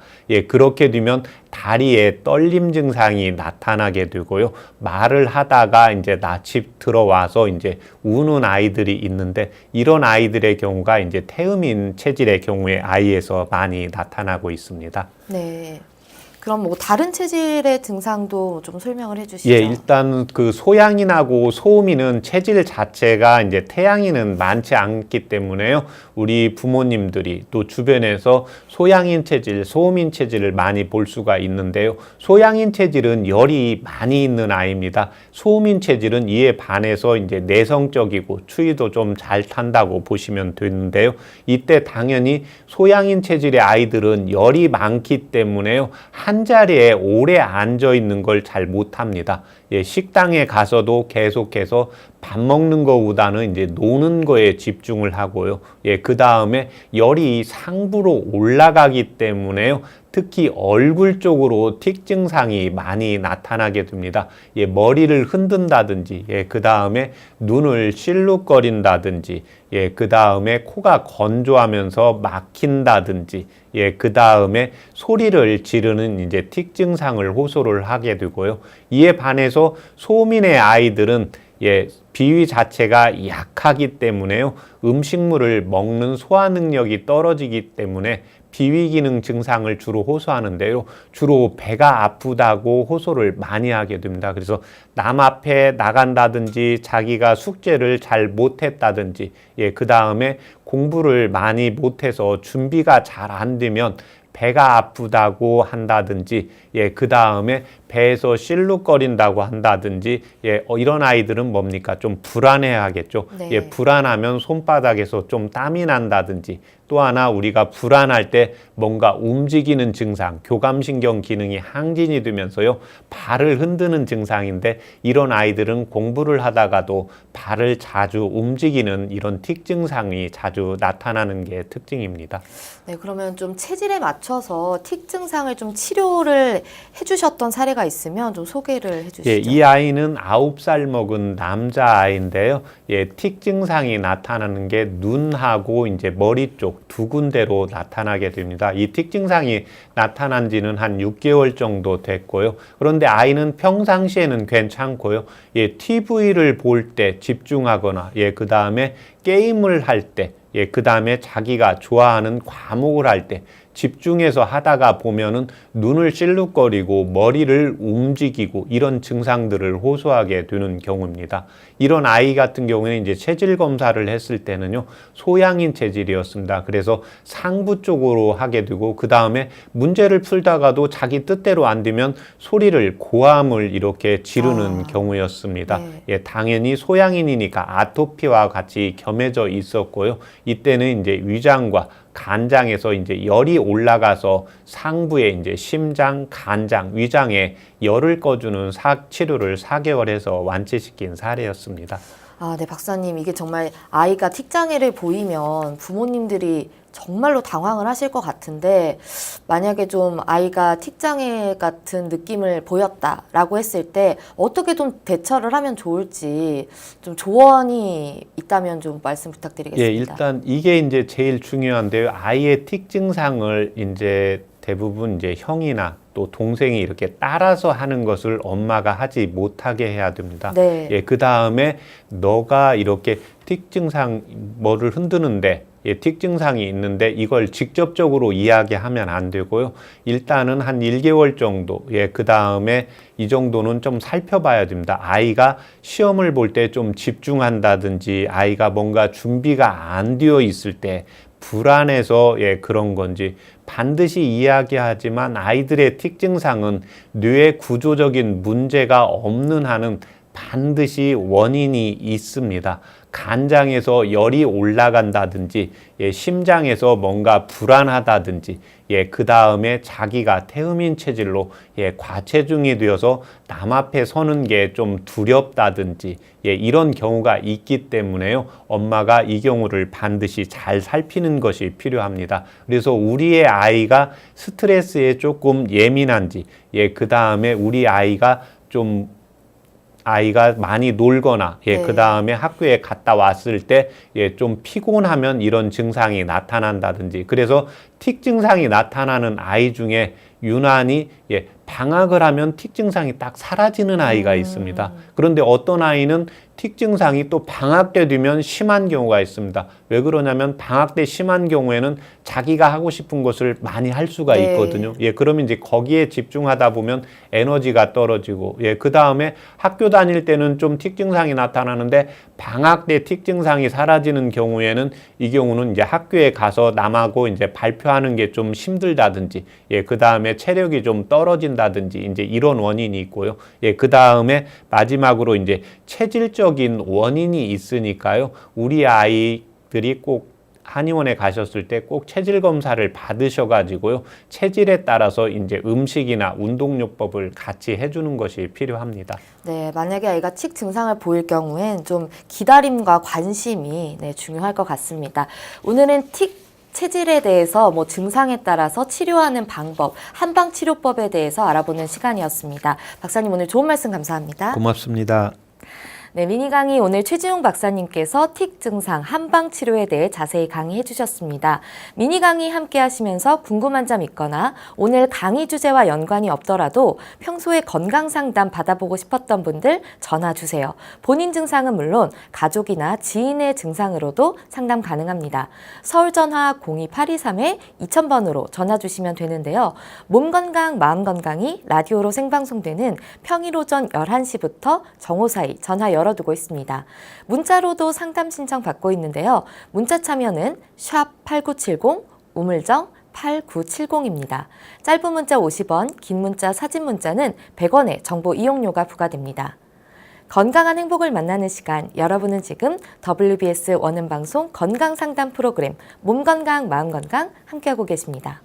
그렇게 되면 다리에 떨림 증상이 나타나게 되고요. 말을 하다가 이제 낯이 들어와서 이제 우는 아이들이 있는데 이런 아이들의 경우가 이제 태음인 체질의 경우에 아이에서 많이 나타나고 있습니다. 네. 그럼 뭐 다른 체질의 증상도 좀 설명을 해주시죠. 일단 그 소양인하고 소음인은 체질 자체가 이제 태양인은 많지 않기 때문에요. 우리 부모님들이 또 주변에서 소양인 체질, 소음인 체질을 많이 볼 수가 있는데요. 소양인 체질은 열이 많이 있는 아이입니다. 소음인 체질은 이에 반해서 이제 내성적이고 추위도 좀 잘 탄다고 보시면 되는데요. 이때 당연히 소양인 체질의 아이들은 열이 많기 때문에요. 한 자리에 오래 앉아 있는 걸 잘 못합니다. 식당에 가서도 계속해서 밥 먹는 것보다는 이제 노는 거에 집중을 하고요. 그 다음에 열이 상부로 올라가기 때문에요. 특히 얼굴 쪽으로 틱 증상이 많이 나타나게 됩니다. 머리를 흔든다든지, 그 다음에 눈을 실룩거린다든지, 그 다음에 코가 건조하면서 막힌다든지, 그 다음에 소리를 지르는 이제 틱 증상을 호소를 하게 되고요. 이에 반해서 소민의 아이들은 비위 자체가 약하기 때문에요. 음식물을 먹는 소화 능력이 떨어지기 때문에 비위 기능 증상을 주로 호소하는데요. 주로 배가 아프다고 호소를 많이 하게 됩니다. 그래서 남 앞에 나간다든지 자기가 숙제를 잘 못했다든지 그 다음에 공부를 많이 못해서 준비가 잘 안 되면 배가 아프다고 한다든지 그 다음에 배에서 실룩거린다고 한다든지 이런 아이들은 뭡니까? 좀 불안해 하겠죠. 네. 불안하면 손바닥에서 좀 땀이 난다든지 또 하나 우리가 불안할 때 뭔가 움직이는 증상, 교감신경 기능이 항진이 되면서요. 발을 흔드는 증상인데 이런 아이들은 공부를 하다가도 발을 자주 움직이는 이런 틱 증상이 자주 나타나는 게 특징입니다. 네, 그러면 좀 체질에 맞춰서 틱 증상을 좀 치료를 해주셨던 사례가 있으면 좀 소개를 해주시죠. 이 아이는 9살 먹은 남자아이인데요. 틱 증상이 나타나는 게 눈하고 이제 머리 쪽 두 군데로 나타나게 됩니다. 이 틱 증상이 나타난 지는 한 6개월 정도 됐고요. 그런데 아이는 평상시에는 괜찮고요. TV를 볼 때 집중하거나 그 다음에 게임을 할 때 그 다음에 자기가 좋아하는 과목을 할 때 집중해서 하다가 보면은 눈을 실룩거리고 머리를 움직이고 이런 증상들을 호소하게 되는 경우입니다. 이런 아이 같은 경우에는 이제 체질 검사를 했을 때는요, 소양인 체질이었습니다. 그래서 상부 쪽으로 하게 되고, 그 다음에 문제를 풀다가도 자기 뜻대로 안 되면 소리를 고함을 이렇게 지르는 경우였습니다. 네. 당연히 소양인이니까 아토피와 같이 겸해져 있었고요. 이때는 이제 위장과 간장에서 이제 열이 올라가서 상부에 이제 심장, 간장, 위장에 열을 꺼주는 치료를 4개월 해서 완치시킨 사례였습니다. 아, 네, 박사님. 이게 정말 아이가 틱장애를 보이면 부모님들이 정말로 당황을 하실 것 같은데, 만약에 좀 아이가 틱장애 같은 느낌을 보였다라고 했을 때 어떻게 좀 대처를 하면 좋을지 좀 조언이 있다면 좀 말씀 부탁드리겠습니다. 일단 이게 이제 제일 중요한데요. 아이의 틱 증상을 이제 대부분 이제 형이나 또 동생이 이렇게 따라서 하는 것을 엄마가 하지 못하게 해야 됩니다. 네. 그 다음에 너가 이렇게 틱 증상 뭐를 흔드는데 특징상이 있는데 이걸 직접적으로 이야기하면 안 되고요. 일단은 한 1개월 정도, 그 다음에 이 정도는 좀 살펴봐야 됩니다. 아이가 시험을 볼 때 좀 집중한다든지 아이가 뭔가 준비가 안 되어 있을 때 불안해서 그런 건지 반드시 이야기하지만 아이들의 특징상은 뇌 구조적인 문제가 없는 한은 반드시 원인이 있습니다. 간장에서 열이 올라간다든지, 심장에서 뭔가 불안하다든지, 그 다음에 자기가 태음인 체질로 과체중이 되어서 남 앞에 서는 게 좀 두렵다든지, 이런 경우가 있기 때문에요. 엄마가 이 경우를 반드시 잘 살피는 것이 필요합니다. 그래서 우리의 아이가 스트레스에 조금 예민한지, 그 다음에 우리 아이가 많이 놀거나, 그 다음에 학교에 갔다 왔을 때, 좀 피곤하면 이런 증상이 나타난다든지, 그래서 틱 증상이 나타나는 아이 중에 유난히, 방학을 하면 틱 증상이 딱 사라지는 아이가 있습니다. 그런데 어떤 아이는 틱 증상이 또 방학 때 되면 심한 경우가 있습니다. 왜 그러냐면 방학 때 심한 경우에는 자기가 하고 싶은 것을 많이 할 수가 있거든요. 그러면 이제 거기에 집중하다 보면 에너지가 떨어지고, 그 다음에 학교 다닐 때는 좀 틱 증상이 나타나는데 방학 때 틱 증상이 사라지는 경우에는 이 경우는 이제 학교에 가서 남하고 이제 발표하는 게 좀 힘들다든지, 그 다음에 체력이 좀 떨어진다든지 이제 이런 원인이 있고요. 그 다음에 마지막으로 이제 체질적인 원인이 있으니까요. 우리 아이들이 꼭 한의원에 가셨을 때 꼭 체질 검사를 받으셔가지고요. 체질에 따라서 이제 음식이나 운동요법을 같이 해주는 것이 필요합니다. 네, 만약에 아이가 틱 증상을 보일 경우엔 좀 기다림과 관심이 중요할 것 같습니다. 오늘은 틱 체질에 대해서 증상에 따라서 치료하는 방법, 한방 치료법에 대해서 알아보는 시간이었습니다. 박사님 오늘 좋은 말씀 감사합니다. 고맙습니다. 네, 미니 강의 오늘 최지웅 박사님께서 틱 증상 한방 치료에 대해 자세히 강의해 주셨습니다. 미니 강의 함께 하시면서 궁금한 점 있거나 오늘 강의 주제와 연관이 없더라도 평소에 건강 상담 받아보고 싶었던 분들 전화 주세요. 본인 증상은 물론 가족이나 지인의 증상으로도 상담 가능합니다. 서울 전화 02823-2000번으로 전화 주시면 되는데요. 몸 건강, 마음 건강이 라디오로 생방송되는 평일 오전 11시부터 정오 사이 전화 열어두고 있습니다. 문자로도 상담 신청 받고 있는데요. 문자 참여는 샵8970 우물정 8970입니다. 짧은 문자 50원, 긴 문자 사진 문자는 100원의 정보 이용료가 부과됩니다. 건강한 행복을 만나는 시간, 여러분은 지금 WBS 원음방송 건강상담 프로그램 몸건강, 마음건강 함께하고 계십니다.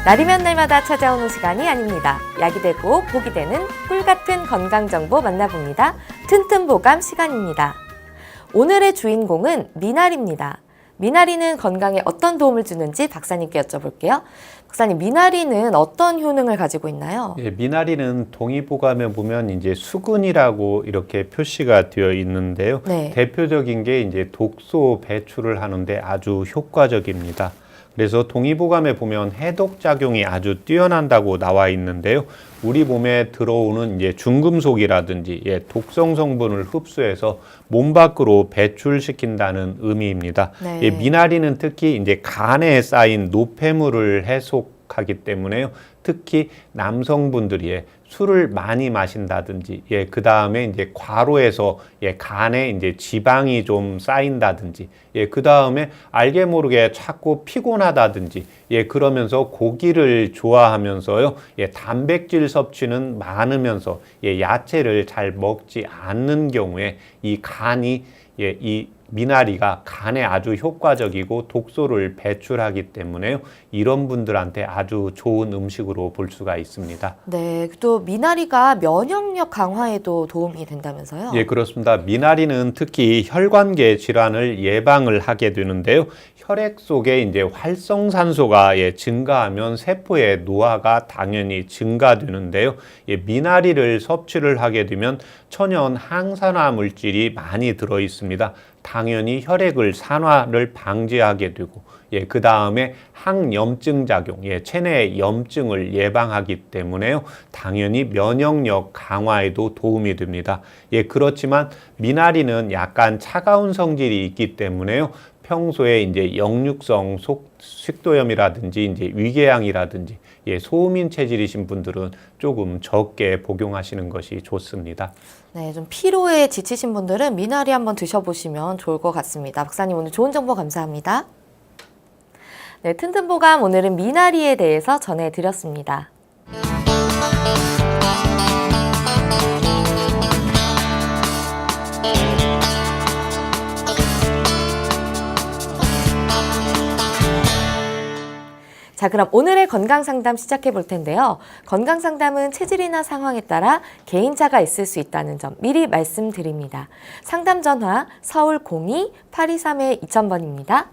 날이면 날마다 찾아오는 시간이 아닙니다. 약이 되고 복이 되는 꿀같은 건강정보 만나봅니다. 튼튼보감 시간입니다. 오늘의 주인공은 미나리입니다. 미나리는 건강에 어떤 도움을 주는지 박사님께 여쭤볼게요. 박사님, 미나리는 어떤 효능을 가지고 있나요? 미나리는 동의보감에 보면 이제 수근이라고 이렇게 표시가 되어 있는데요. 대표적인 게 이제 독소 배출을 하는데 아주 효과적입니다. 그래서 동의보감에 보면 해독작용이 아주 뛰어난다고 나와 있는데요. 우리 몸에 들어오는 이제 중금속이라든지 독성 성분을 흡수해서 몸 밖으로 배출시킨다는 의미입니다. 미나리는 특히 이제 간에 쌓인 노폐물을 해독하기 때문에요. 특히 남성분들이 술을 많이 마신다든지, 그 다음에 이제 과로해서 간에 이제 지방이 좀 쌓인다든지, 그 다음에 알게 모르게 자꾸 피곤하다든지, 그러면서 고기를 좋아하면서요, 단백질 섭취는 많으면서 야채를 잘 먹지 않는 경우에 이 간이 이 미나리가 간에 아주 효과적이고 독소를 배출하기 때문에요. 이런 분들한테 아주 좋은 음식으로 볼 수가 있습니다. 네, 또 미나리가 면역력 강화에도 도움이 된다면서요? 그렇습니다. 미나리는 특히 혈관계 질환을 예방을 하게 되는데요. 혈액 속에 이제 활성산소가 증가하면 세포의 노화가 당연히 증가되는데요. 미나리를 섭취를 하게 되면 천연 항산화 물질이 많이 들어 있습니다. 당연히 혈액을 산화를 방지하게 되고, 그 다음에 항염증 작용, 체내 염증을 예방하기 때문에요. 당연히 면역력 강화에도 도움이 됩니다. 그렇지만 미나리는 약간 차가운 성질이 있기 때문에요. 평소에 이제 역류성 식도염이라든지 이제 위궤양이라든지 소음인 체질이신 분들은 조금 적게 복용하시는 것이 좋습니다. 네, 좀 피로에 지치신 분들은 미나리 한번 드셔보시면 좋을 것 같습니다. 박사님 오늘 좋은 정보 감사합니다. 네, 튼튼보감 오늘은 미나리에 대해서 전해드렸습니다. 자, 그럼 오늘의 건강상담 시작해 볼 텐데요. 건강상담은 체질이나 상황에 따라 개인차가 있을 수 있다는 점 미리 말씀드립니다. 상담 전화 서울 02-823-2000번입니다.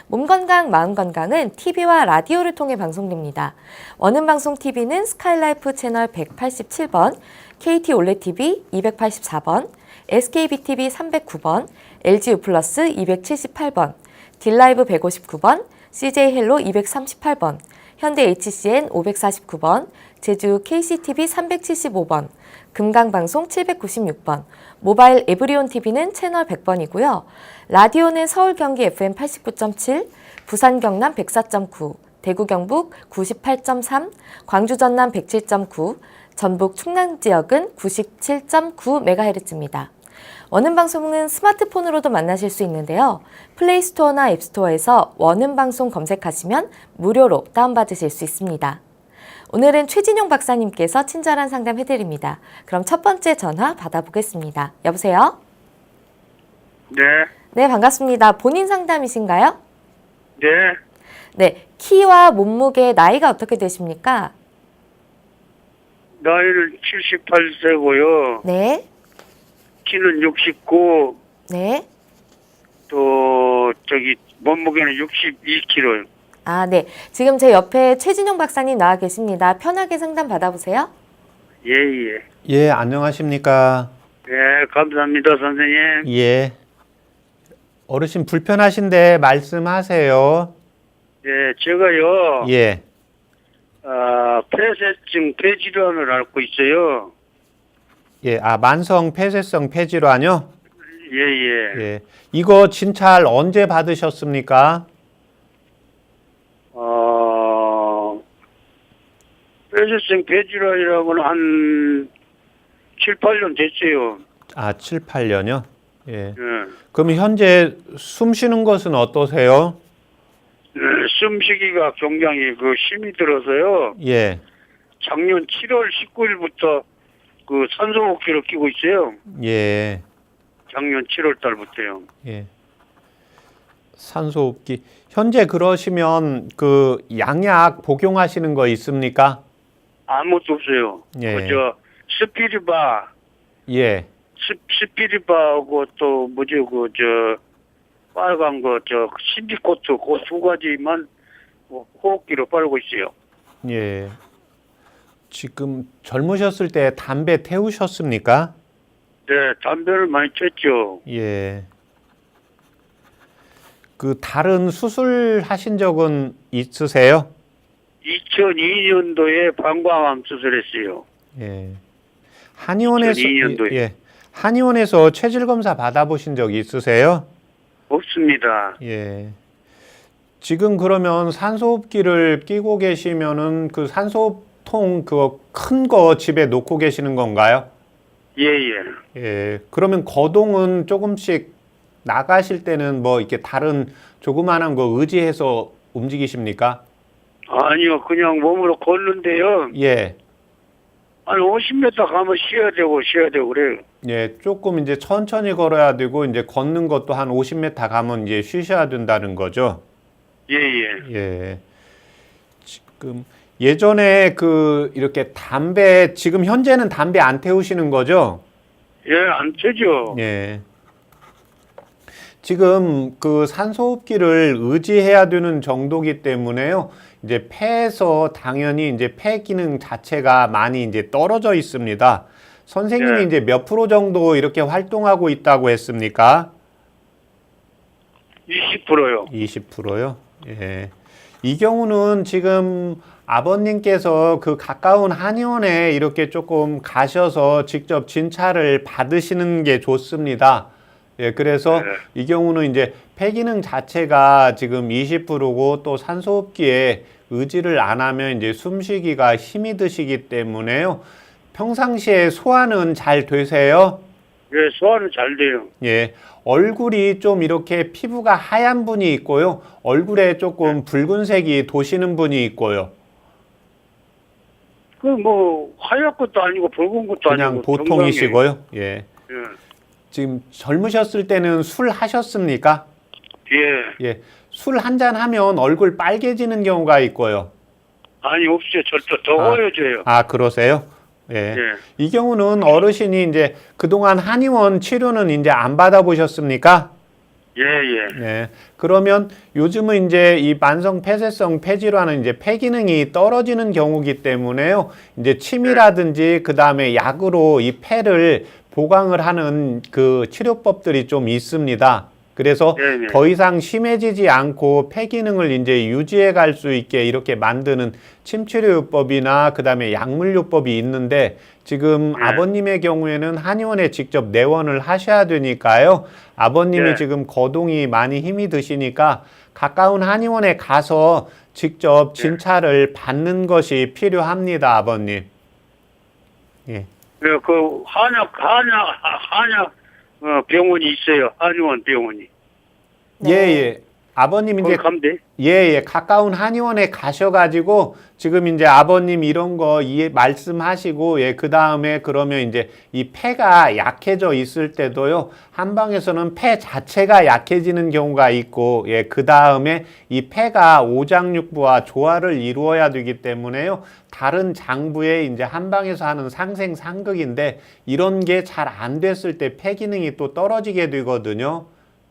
몸건강, 마음건강은 TV와 라디오를 통해 방송됩니다. 원음방송 TV는 스카이라이프 채널 187번, KT 올레TV 284번, SKBTV 309번, LGU 플러스 278번, 딜라이브 159번, CJ 헬로 238번, 현대 HCN 549번, 제주 KCTV 375번, 금강방송 796번, 모바일 에브리온 TV는 채널 100번이고요. 라디오는 서울 경기 FM 89.7, 부산 경남 104.9, 대구 경북 98.3, 광주 전남 107.9, 전북 충남 지역은 97.9MHz입니다. 원음방송은 스마트폰으로도 만나실 수 있는데요. 플레이스토어나 앱스토어에서 원음방송 검색하시면 무료로 다운받으실 수 있습니다. 오늘은 최진용 박사님께서 친절한 상담 해드립니다. 그럼 첫 번째 전화 받아보겠습니다. 여보세요? 네, 네, 반갑습니다. 본인 상담이신가요? 네, 네, 키와 몸무게, 나이가 어떻게 되십니까? 나이는 78세고요. 네, 키는 69, 네. 몸무게는 62kg. 아, 네. 지금 제 옆에 최진용 박사님 나와 계십니다. 편하게 상담 받아보세요. 예, 예. 예, 안녕하십니까? 예, 감사합니다, 선생님. 예. 어르신 불편하신데 말씀하세요. 예, 제가요, 예. 폐쇄증, 폐질환을 앓고 있어요. 예, 만성 폐쇄성 폐질환요? 예, 예. 예. 이거 진찰 언제 받으셨습니까? 폐쇄성 폐질환이라고는 한 7, 8년 됐어요. 7, 8년요? 예. 예. 그럼 현재 숨 쉬는 것은 어떠세요? 숨쉬기가 굉장히 힘이 들어서요. 예. 작년 7월 19일부터 산소호흡기를 끼고 있어요. 예. 작년 7월 달부터요. 예. 산소호흡기. 현재 그러시면 양약 복용하시는 거 있습니까? 아무것도 없어요. 예. 스피리바, 예. 스피리바하고 또 빨간 신디코트 그 두 가지만 호흡기로 빨고 있어요. 예. 지금 젊으셨을 때 담배 태우셨습니까? 네, 담배를 많이 폈죠. 예. 다른 수술하신 적은 있으세요? 2002년도에 방광암 수술했어요. 예. 한의원에서 2002년도에. 예. 한의원에서 체질 검사 받아보신 적 있으세요? 없습니다. 예. 지금 그러면 산소호흡기를 끼고 계시면은 산소호흡통 큰 거 집에 놓고 계시는 건가요? 예, 예. 예. 그러면 거동은 조금씩 나가실 때는 이렇게 다른 조그만한 거 의지해서 움직이십니까? 아니요, 그냥 몸으로 걷는데요. 예. 한 50m 가면 쉬어야 되고 그래요. 예, 조금 이제 천천히 걸어야 되고 이제 걷는 것도 한 50m 가면 이제 쉬셔야 된다는 거죠. 예, 예. 예. 지금 예전에 이렇게 담배 지금 현재는 담배 안 태우시는 거죠? 예, 안 되죠. 예. 지금 산소호흡기를 의지해야 되는 정도기 때문에요. 이제 폐에서 당연히 이제 폐 기능 자체가 많이 이제 떨어져 있습니다. 선생님이 예. 이제 몇 프로 정도 이렇게 활동하고 있다고 했습니까? 20%요. 20%요? 예. 이 경우는 지금 아버님께서 그 가까운 한의원에 이렇게 조금 가셔서 직접 진찰을 받으시는 게 좋습니다. 예, 그래서 네. 이 경우는 이제 폐기능 자체가 지금 20%고 또 산소호흡기에 의지를 안 하면 이제 숨쉬기가 힘이 드시기 때문에요. 평상시에 소화는 잘 되세요? 예, 소화는 잘 돼요. 예, 얼굴이 좀 이렇게 피부가 하얀 분이 있고요. 얼굴에 조금 붉은색이 도시는 분이 있고요. 그 뭐 하얀 것도 아니고 붉은 것도 그냥 아니고 보통이시고요. 예. 예. 지금 젊으셨을 때는 술 하셨습니까? 예. 예. 술 한 잔 하면 얼굴 빨개지는 경우가 있고요. 아니 없어요. 절대 더 어여져요. 아, 그러세요? 예. 예. 이 경우는 어르신이 이제 그동안 한의원 치료는 이제 안 받아보셨습니까? 예. 네. 그러면 요즘은 이제 이 만성 폐쇄성 폐질환은 이제 폐 기능이 떨어지는 경우기 때문에요. 이제 침이라든지 그 다음에 약으로 이 폐를 보강을 하는 그 치료법들이 좀 있습니다. 그래서 네네. 더 이상 심해지지 않고 폐 기능을 이제 유지해 갈 수 있게 이렇게 만드는 침치료요법이나 그 다음에 약물요법이 있는데 지금 아버님의 경우에는 한의원에 직접 내원을 하셔야 되니까요. 아버님이 네. 지금 거동이 많이 힘이 드시니까 가까운 한의원에 가서 직접 진찰을 받는 것이 필요합니다, 아버님. 예. 그 한약 병원이 있어요. 한의원 병원이. 네. 예. 아버님 거기 이제 가면 돼? 예, 가까운 한의원에 가셔가지고 지금 이제 아버님 이런 거 말씀하시고 그 다음에 그러면 이제 이 폐가 약해져 있을 때도요 한방에서는 폐 자체가 약해지는 경우가 있고 그 다음에 이 폐가 오장육부와 조화를 이루어야 되기 때문에요 다른 장부에 이제 한방에서 하는 상생상극인데 이런 게 잘 안 됐을 때 폐 기능이 또 떨어지게 되거든요.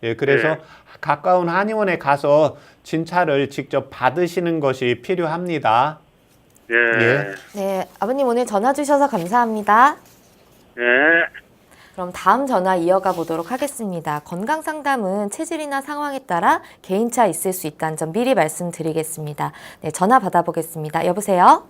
예, 그래서 네. 가까운 한의원에 가서 진찰을 직접 받으시는 것이 필요합니다. 예. 네, 아버님 오늘 전화 주셔서 감사합니다. 예. 그럼 다음 전화 이어가 보도록 하겠습니다. 건강 상담은 체질이나 상황에 따라 개인차 있을 수 있다는 점 미리 말씀드리겠습니다. 네, 전화 받아보겠습니다. 여보세요?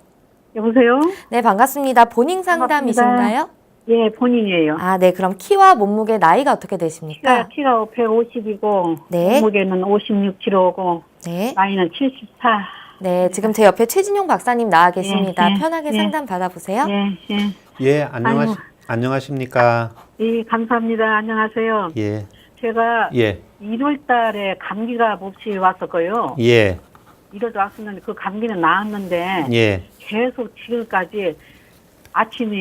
여보세요? 네, 반갑습니다. 본인 상담이신가요? 예, 본인이에요. 아, 네. 그럼 키와 몸무게, 나이가 어떻게 되십니까? 키가 150이고, 네. 몸무게는 56kg고, 네. 나이는 74. 네, 지금 제 옆에 최진용 박사님 나와 계십니다. 예, 편하게 예. 상담 받아보세요. 예. 예, 아이고. 안녕하십니까? 예, 감사합니다. 안녕하세요. 예, 제가 예, 1월 1월 달에 감기가 몹시 왔었고요. 예, 1월 왔었는데 그 감기는 나았는데, 예, 계속 지금까지 아침에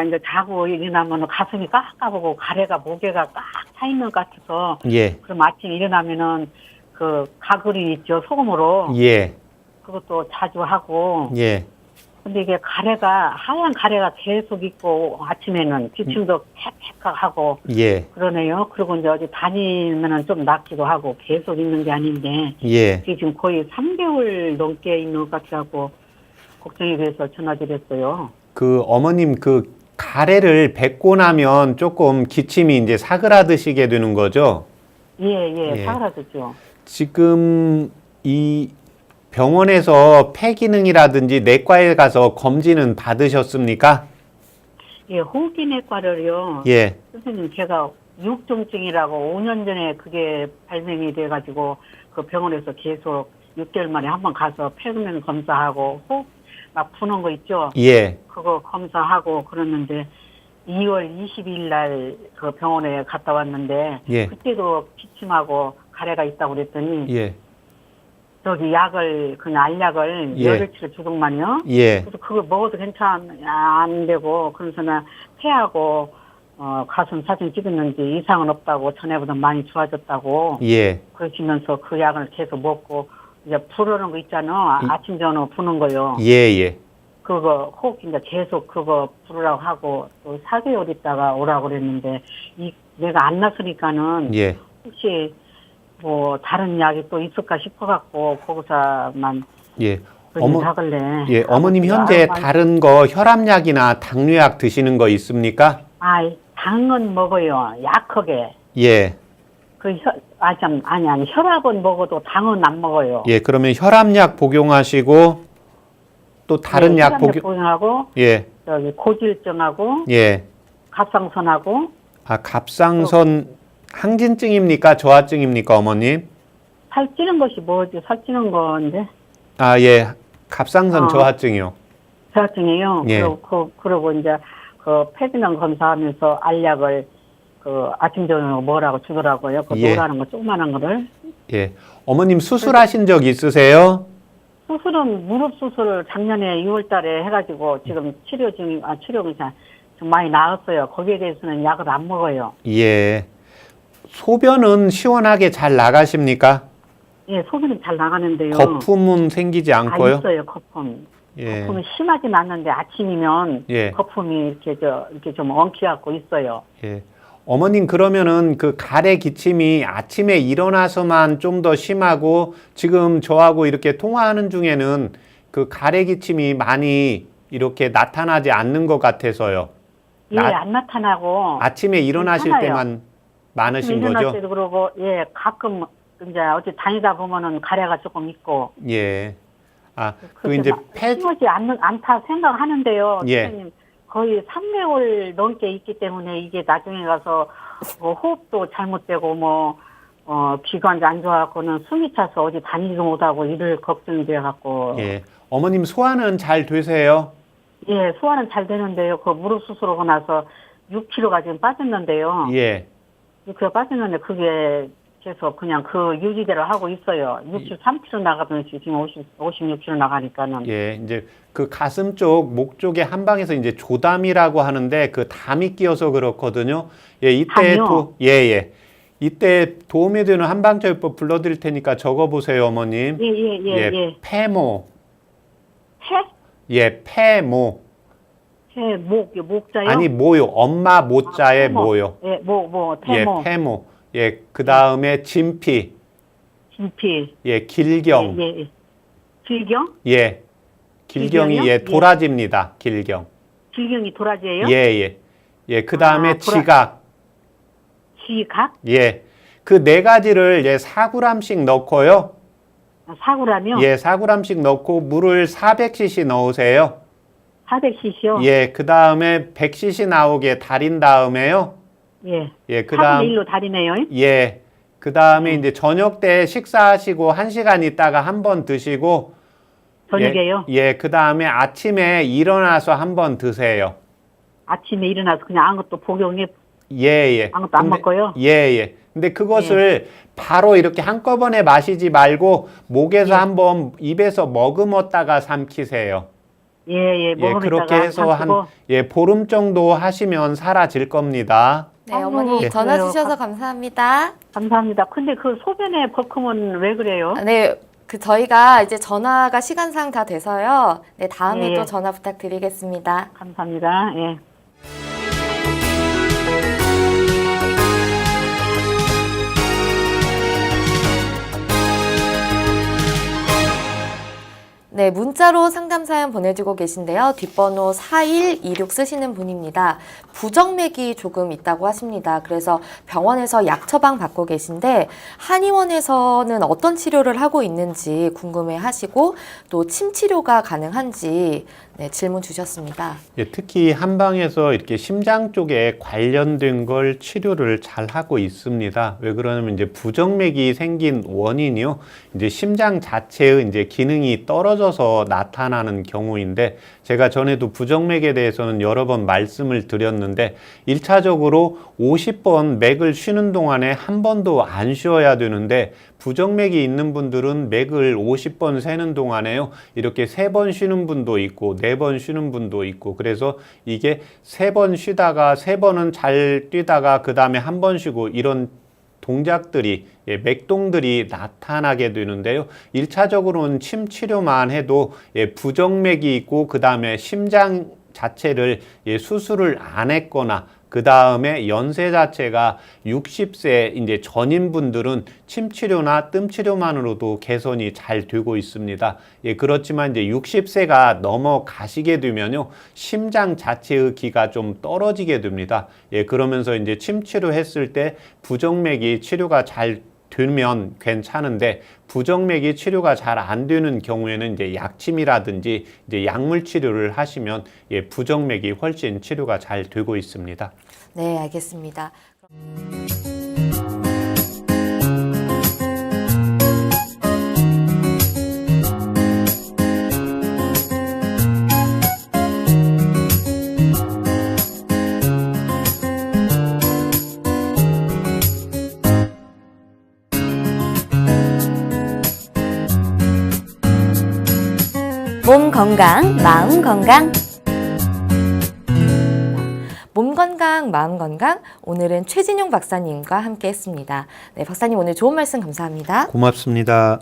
이제 자고 일어나면 가슴이 깍깍하고 가래가 목에가 꽉 차 있는 것 같아서 예, 그럼 아침에 일어나면은 그 가글이 있죠 소금으로 예, 그것도 자주 하고 예, 근데 이게 가래가 하얀 가래가 계속 있고 아침에는 기침도 팩팩하고 예, 그러네요. 그리고 이제 어디 다니면은 좀 낫기도 하고 계속 있는 게 아닌데 예. 이게 지금 거의 3개월 넘게 있는 것 같아서 걱정이 돼서 전화드렸어요. 그 어머님 그 가래를 뱉고 나면 조금 기침이 이제 사그라드시게 되는 거죠? 예, 예. 사그라들죠. 지금 이 병원에서 폐 기능이라든지 내과에 가서 검진은 받으셨습니까? 예, 호흡기내과를요. 예, 선생님 제가 유혹증증이라고 5년 전에 그게 발명이 돼가지고 그 병원에서 계속 6개월 만에 한 번 가서 폐기능 검사하고 호흡 막 푸는 거 있죠. 예, 그거 검사하고 그랬는데 2월 20일 날 그 병원에 갔다 왔는데 예. 그때도 기침하고 가래가 있다고 그랬더니 예, 저기 약을 그냥 알약을 예. 열흘치를 주더만요. 예, 그래서 그거 먹어도 안 되고 그래서 나 폐하고 가슴 사진 찍었는지 이상은 없다고 전에보다 많이 좋아졌다고 예, 그러시면서 그 약을 계속 먹고 이제 부르는 거 있잖아. 아침 저녁 부는 거요. 예, 예, 그거 혹 이제 계속 그거 부르라고 하고 또 4개월 있다가 오라고 그랬는데 내가 안 났으니까는 예. 혹시 뭐 다른 약이 또 있을까 싶어갖고 거기서만 예. 하길래 예, 어머님 현재 다른 거 혈압약이나 당뇨약 드시는 거 있습니까? 단 건 먹어요. 약하게. 예, 아니, 혈압은 먹어도 당은 안 먹어요. 예, 그러면 혈압약 복용하시고 또 다른 네, 약 혈압약 복용하고, 예, 저기 고지혈증하고, 예. 갑상선하고, 아, 갑상선 항진증입니까? 저하증입니까, 어머님? 살찌는 것이 뭐지? 살찌는 건데. 아, 예. 갑상선 어. 저하증이요. 저하증이에요. 예. 그러고 이제 그 폐기능 검사하면서 알약을 그 아침 저녁 뭐라고 주더라고요. 그 예. 노라는 거 조그마한 거를. 예. 어머님 수술하신 적 있으세요? 수술은 무릎 수술을 작년에 6월달에 해가지고 지금 치료가 좀 많이 나았어요. 거기에 대해서는 약을 안 먹어요. 예. 소변은 시원하게 잘 나가십니까? 예, 소변은 잘 나가는데요. 거품은 생기지 않고요? 있어요, 거품. 예. 거품이 심하진 않는데 아침이면 예. 거품이 이렇게 좀 엉켜갖고 있어요. 예. 어머님 그러면은 그 가래 기침이 아침에 일어나서만 좀 더 심하고 지금 저하고 이렇게 통화하는 중에는 그 가래 기침이 많이 이렇게 나타나지 않는 것 같아서요. 예, 안 나타나고. 아침에 일어나실 괜찮아요. 때만 많으신 일어날 거죠? 때도 그러고, 예, 가끔 이제 어디 다니다 보면은 가래가 조금 있고. 예. 아, 그 그렇게 이제 막 심하지 않다 생각하는데요. 예. 선생님, 거의 3개월 넘게 있기 때문에 이게 나중에 가서 호흡도 잘못되고 기관지 안 좋아갖고는 숨이 차서 어디 다니지도 못하고 이럴 걱정이 돼갖고. 예. 어머님 소화는 잘 되세요? 예, 소화는 잘 되는데요. 그 무릎 수술하고 나서 6kg가 지금 빠졌는데요. 예. 6kg 빠졌는데 그게 계속 그냥 그 유지대로 하고 있어요. 63kg 나가던 지금 56kg 나가니까는. 예. 이제 그 가슴 쪽, 목 쪽에 한 방에서 이제 조담이라고 하는데 그 담이 끼어서 그렇거든요. 예, 이때 담이요? 예. 이때 도움이 되는 한방절법 불러드릴 테니까 적어보세요, 어머님. 예. 폐모. 폐? 예, 폐모. 목자요? 아니, 모요. 엄마 모자에 폐모. 모요. 예, 태모. 예, 폐모. 예, 그 다음에 진피. 진피. 예, 길경. 예. 길경? 예. 길경이 길경이요? 예, 도라지입니다. 길경. 길경이 도라지예요? 예. 예, 그 다음에 아, 지각. 지각? 예. 그 네 가지를 예, 4g씩 넣고요. 사구라며? 예, 4g씩 넣고 물을 400cc 넣으세요. 400cc요? 예, 그 다음에 100cc 나오게 달인 다음에요. 예. 예, 그 4분의 다음 1로 달이네요? 예. 그 다음에 이제 저녁 때 식사하시고 1시간 있다가 한 번 드시고 저녁에요? 예, 그 다음에 아침에 일어나서 한 번 드세요. 아침에 일어나서 그냥 아무것도 복용해, 예. 아무것도 안 먹고요? 예. 근데 그것을 바로 이렇게 한꺼번에 마시지 말고 목에서 한번 입에서 머금었다가 삼키세요. 예. 먹으면 그렇게 해서 보름 정도 하시면 사라질 겁니다. 네, 어머니 아이고, 전화 그래요. 주셔서 감사합니다. 감사합니다. 근데 그 소변에 버금은 왜 그래요? 네, 저희가 이제 전화가 시간상 다 돼서요. 네, 다음에 예. 또 전화 부탁드리겠습니다. 감사합니다. 예. 네, 문자로 상담 사연 보내주고 계신데요. 뒷번호 4126 쓰시는 분입니다. 부정맥이 조금 있다고 하십니다. 그래서 병원에서 약 처방 받고 계신데 한의원에서는 어떤 치료를 하고 있는지 궁금해 하시고 또 침 치료가 가능한지 질문 주셨습니다. 예, 특히 한방에서 이렇게 심장 쪽에 관련된 걸 치료를 잘 하고 있습니다. 왜 그러냐면 이제 부정맥이 생긴 원인이요. 이제 심장 자체의 이제 기능이 떨어져서 나타나는 경우인데 제가 전에도 부정맥에 대해서는 여러 번 말씀을 드렸는데 1차적으로 50번 맥을 쉬는 동안에 한 번도 안 쉬어야 되는데 부정맥이 있는 분들은 맥을 50번 세는 동안에요. 이렇게 3번 쉬는 분도 있고 4번 쉬는 분도 있고 그래서 이게 3번 쉬다가 3번은 잘 뛰다가 그 다음에 한 번 쉬고 이런 동작들이 맥동들이 나타나게 되는데요. 1차적으로는 침 치료만 해도 부정맥이 있고 그 다음에 심장 자체를 수술을 안 했거나 그 다음에 연세 자체가 60세 이제 전인 분들은 침 치료나 뜸 치료만으로도 개선이 잘 되고 있습니다. 예, 그렇지만 이제 60세가 넘어가시게 되면요, 심장 자체의 기가 좀 떨어지게 됩니다. 예, 그러면서 이제 침 치료했을 때 부정맥이 치료가 잘 되면 괜찮은데 부정맥이 치료가 잘 안 되는 경우에는 이제 약침이라든지 이제 약물 치료를 하시면 예, 부정맥이 훨씬 치료가 잘 되고 있습니다. 네, 알겠습니다. 몸 건강, 마음 건강. 몸 건강, 마음 건강. 오늘은 최진용 박사님과 함께 했습니다. 네, 박사님 오늘 좋은 말씀 감사합니다. 고맙습니다.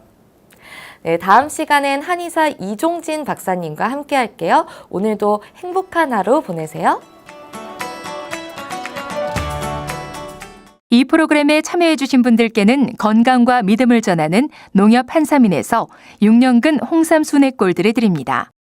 네, 다음 시간엔 한의사 이종진 박사님과 함께 할게요. 오늘도 행복한 하루 보내세요. 이 프로그램에 참여해주신 분들께는 건강과 믿음을 전하는 농협 한삼인에서 6년근 홍삼 순액골드를 드립니다.